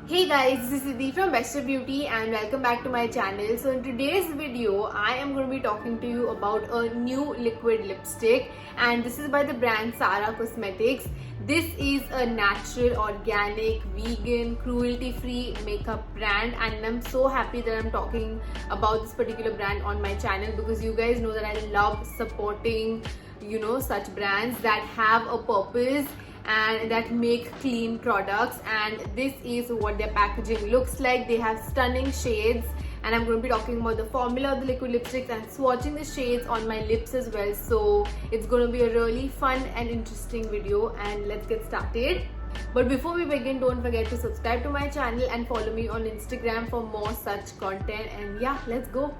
Hey guys, this is Siddhi from Best of Beauty and welcome back to my channel. So in today's video, I am going to be talking to you about a new liquid lipstick and this is by the brand Sara Cosmetics. This is a natural, organic, vegan, cruelty-free makeup brand and I'm so happy that I'm talking about this particular brand on my channel because you guys know that I love supporting, such brands that have a purpose and that make clean products, and this is what their packaging looks like. They have stunning shades and I'm going to be talking about the formula of the liquid lipsticks and swatching the shades on my lips as well. So it's going to be a really fun and interesting video and let's get started. But before we begin, don't forget to subscribe to my channel and follow me on Instagram for more such content. And yeah, let's go.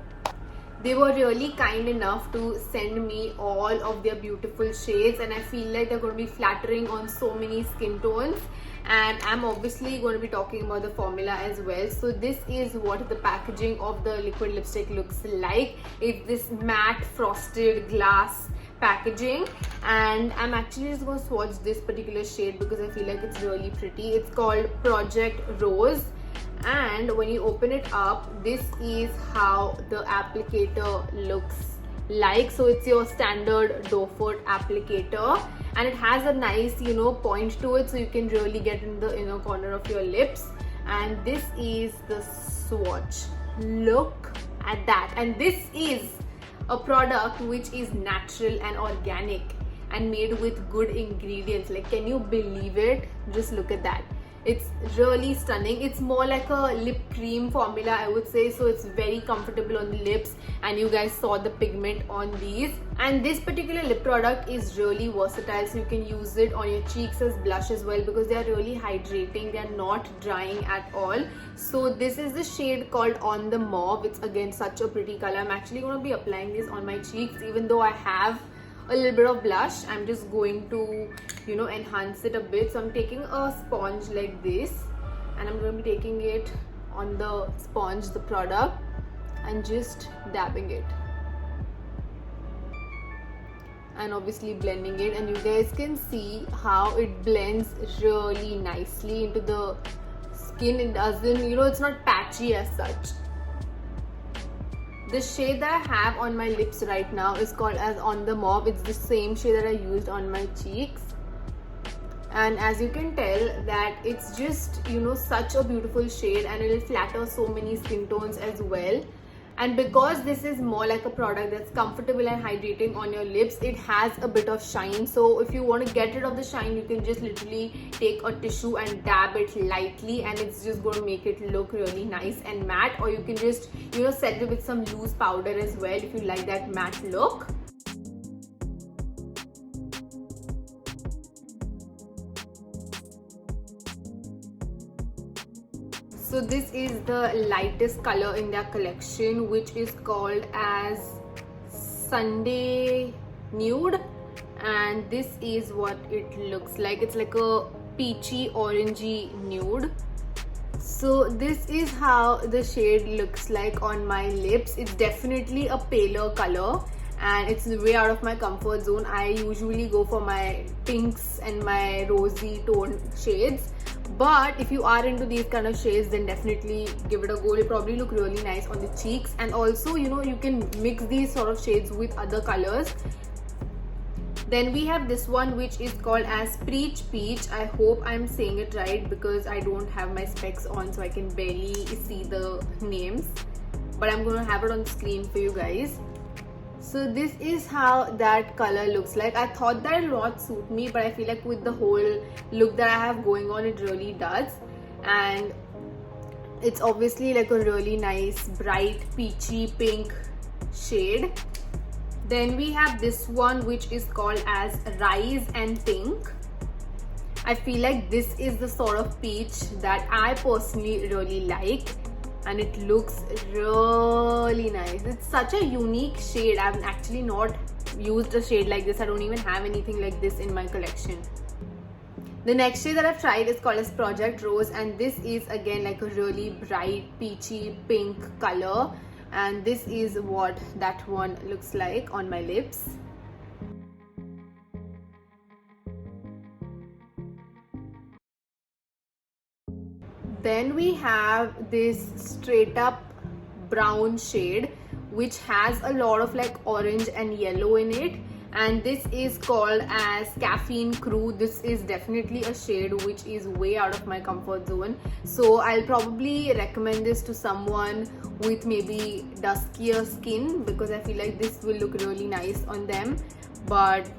They were really kind enough to send me all of their beautiful shades and I feel like they're going to be flattering on so many skin tones, and I'm obviously going to be talking about the formula as well. So this is what the packaging of the liquid lipstick looks like. It's this matte frosted glass packaging and I'm actually just going to swatch this particular shade because I feel like it's really pretty. It's called Project Rose. And when you open it up, this is how the applicator looks like. So it's your standard doe foot applicator and it has a nice point to it, so you can really get in the inner corner of your lips. And this is the swatch. Look at that. And this is a product which is natural and organic and made with good ingredients. Like, can you believe it? Just look at that. It's really stunning. It's more like a lip cream formula, I would say, so it's very comfortable on the lips and you guys saw the pigment on these. And this particular lip product is really versatile, so you can use it on your cheeks as blush as well because they are really hydrating. They are not drying at all. So this is the shade called On the Mauve. It's again such a pretty color. I'm actually going to be applying this on my cheeks even though I have a little bit of blush. I'm just going to enhance it a bit. So I'm taking a sponge like this and I'm going to be taking it on the sponge, the product, and just dabbing it and obviously blending it, and you guys can see how it blends really nicely into the skin. It doesn't, it's not patchy as such. The shade that I have on my lips right now is called as On the Mauve. It's the same shade that I used on my cheeks. And as you can tell that it's just, such a beautiful shade and it'll flatter so many skin tones as well. And because this is more like a product that's comfortable and hydrating on your lips, it has a bit of shine. So if you want to get rid of the shine, you can just literally take a tissue and dab it lightly and it's just going to make it look really nice and matte. Or you can just, set it with some loose powder as well if you like that matte look. So this is the lightest color in their collection, which is called as Sunday Nude, and this is what it looks like. It's like a peachy orangey nude. So this is how the shade looks like on my lips. It's definitely a paler color and it's way out of my comfort zone. I usually go for my pinks and my rosy tone shades, but if you are into these kind of shades, then definitely give it a go. It'll probably look really nice on the cheeks, and also you can mix these sort of shades with other colors. Then we have this one which is called as Preach Peach. I hope I'm saying it right because I don't have my specs on, so I can barely see the names, but I'm going to have it on screen for you guys. So this is how that color looks like. I thought that it will not suit me, but I feel like with the whole look that I have going on, it really does. And it's obviously like a really nice bright peachy pink shade. Then we have this one which is called as Rise and Pink. I feel like this is the sort of peach that I personally really like and it looks really nice. It's such a unique shade. I've actually not used a shade like this. I don't even have anything like this in my collection. The next shade that I've tried is called as Project Rose, and this is again like a really bright peachy pink color, and this is what that one looks like on my lips. then we have this straight up brown shade which has a lot of like orange and yellow in it, and this is called as Caffeine Crew. This is definitely a shade which is way out of my comfort zone, so I'll probably recommend this to someone with maybe duskier skin because I feel like this will look really nice on them. But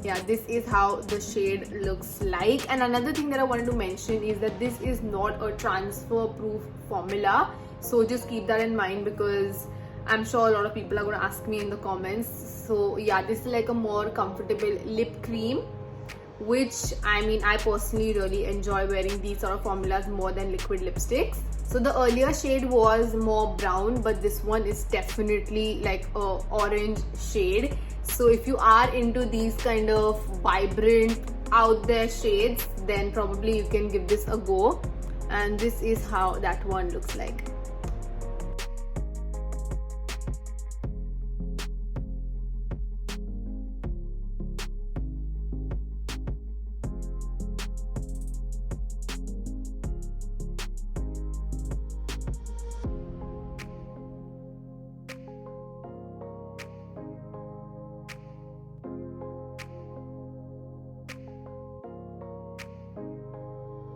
yeah, this is how the shade looks like. And another thing that I wanted to mention is that this is not a transfer proof formula, so just keep that in mind because I'm sure a lot of people are going to ask me in the comments. So yeah, this is like a more comfortable lip cream, which I personally really enjoy wearing these sort of formulas more than liquid lipsticks. So the earlier shade was more brown, but this one is definitely like a orange shade. So if you are into these kind of vibrant out there shades, then probably you can give this a go. And this is how that one looks like.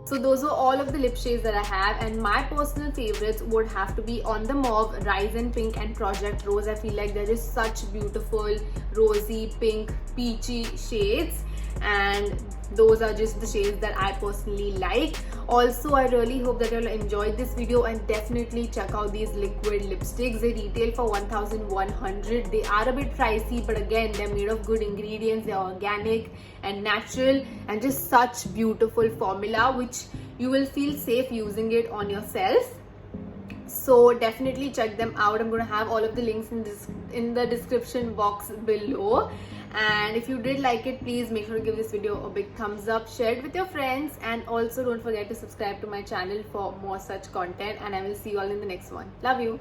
So those are all of the lip shades that I have, and my personal favorites would have to be On the Mauve, Rise in Pink and Project Rose. I feel like there is such beautiful rosy, pink, peachy shades, and those are just the shades that I personally like. Also, I really hope that you'll enjoy this video and definitely check out these liquid lipsticks. They retail for 1,100. They are a bit pricey, but again, they're made of good ingredients. They're organic and natural and just such beautiful formula which you will feel safe using it on yourself. So definitely check them out. I'm going to have all of the links in the description box below. And if you did like it, please make sure to give this video a big thumbs up, share it with your friends, and also don't forget to subscribe to my channel for more such content. And I will see you all in the next one. Love you.